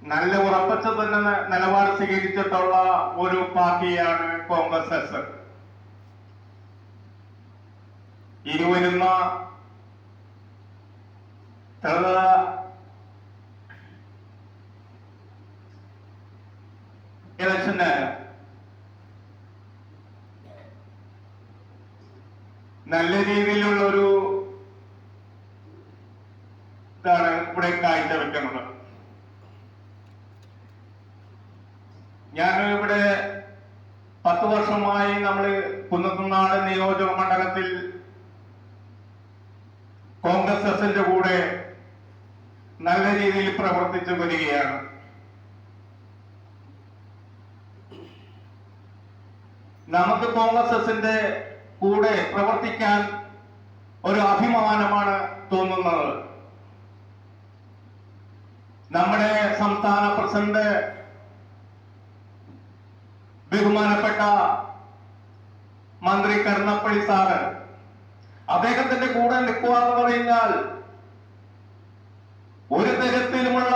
നല്ല ഉറപ്പിച്ച തന്നെ നിലപാട് സ്വീകരിച്ചിട്ടുള്ള ഒരു പാർട്ടിയാണ് കോൺഗ്രസ്. ഇനി വരുന്ന ഇലക്ഷന് നല്ല രീതിയിലുള്ള ഒരു ഇതാണ് ഇവിടെ കാഴ്ചവെക്കുന്നത്. ഞാൻ ഇവിടെ 10 വർഷമായി നമ്മൾ കുന്നത്തുനാട് നിയോജക മണ്ഡലത്തിൽ കോൺഗ്രസിന്റെ കൂടെ നല്ല രീതിയിൽ പ്രവർത്തിച്ചു വരികയാണ്. നമുക്ക് കോൺഗ്രസിന്റെ കൂടെ പ്രവർത്തിക്കാൻ ഒരു അഭിമാനമാണ് തോന്നുന്നത്. നമ്മുടെ സംസ്ഥാന പ്രസിഡന്റ് ബഹുമാനപ്പെട്ട മന്ത്രി കരുണാപ്പള്ളി സാറ്, അദ്ദേഹത്തിന്റെ കൂടെ നിൽക്കുക എന്ന് പറഞ്ഞാൽ ഒരു തരത്തിലുള്ള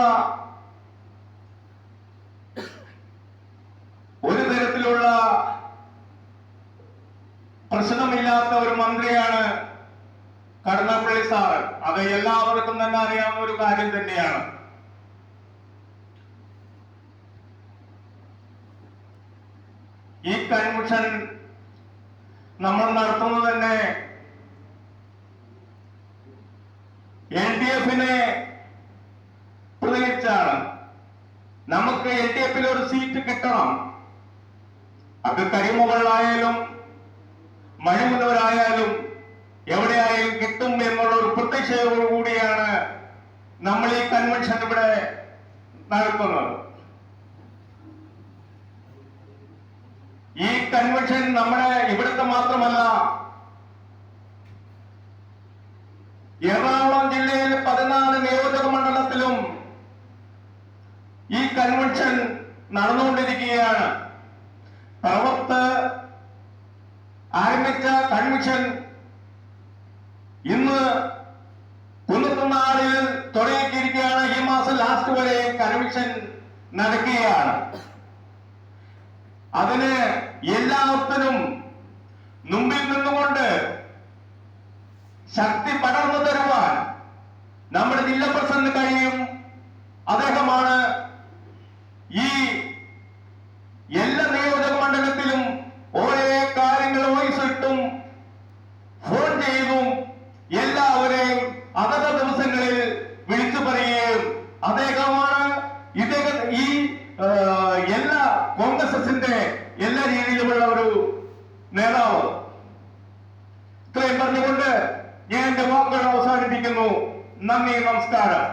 പ്രശ്നമില്ലാത്ത ഒരു മന്ത്രിയാണ് കരുണാപ്പള്ളി സാറ്. അത് എല്ലാവർക്കും തന്നെ അറിയാവുന്ന ഒരു കാര്യം തന്നെയാണ്. ഈ കൺവെൻഷൻ നമ്മൾ നടത്തുന്നത് തന്നെ LDF-നെ പ്രതികരിച്ചാണ്. നമുക്ക് LDF-ൽ ഒരു സീറ്റ് കിട്ടണം. അത് കരിമുകളിലായാലും മഴമുള്ളവരായാലും എവിടെയായാലും കിട്ടും എന്നുള്ള ഒരു പ്രതീക്ഷയോടുകൂടിയാണ് നമ്മൾ ഈ കൺവെൻഷൻ ഇവിടെ നടത്തുന്നത്. ഈ കൺവെൻഷൻ നമ്മുടെ ഇവിടുത്തെ മാത്രമല്ല, എറണാകുളം ജില്ലയിൽ 14 നിയോജക മണ്ഡലത്തിലും ഈ കൺവെൻഷൻ നടന്നുകൊണ്ടിരിക്കുകയാണ്. ആരംഭിച്ച കൺവെൻഷൻ ഇന്ന് കുന്നത്തുനാടിൽ തുടങ്ങിയിരിക്കുകയാണ്. ഈ മാസം ലാസ്റ്റ് വരെ കൺവെൻഷൻ നടക്കുകയാണ്. അതിന് എല്ലാത്തിനും മുമ്പിൽ നിന്നുകൊണ്ട് ശക്തി പടർന്നു തരുവാൻ നമ്മുടെ ജില്ലാ പ്രസിഡന്റ് കഴിയും. അദ്ദേഹമാണ് ഈ എല്ലാ നിയോജക മണ്ഡലത്തിലും ഓരോ കാര്യങ്ങൾ വോയിസ് ഇട്ടും ഫോൺ ചെയ്തും എല്ലാവരെയും അതത് ദിവസങ്ങളിൽ വിളിച്ചു പറയുകയും അദ്ദേഹമാണ് ഈ എല്ലാ കോൺഗ്രസിന്റെ എല്ലാ രീതിയിലുമുള്ള ഒരു നേതാവ്. ഇത്രയും പറഞ്ഞുകൊണ്ട് ഞാൻ എന്റെ വാക്കുകൾ അവസാനിപ്പിക്കുന്നു. നന്ദി, നമസ്കാരം.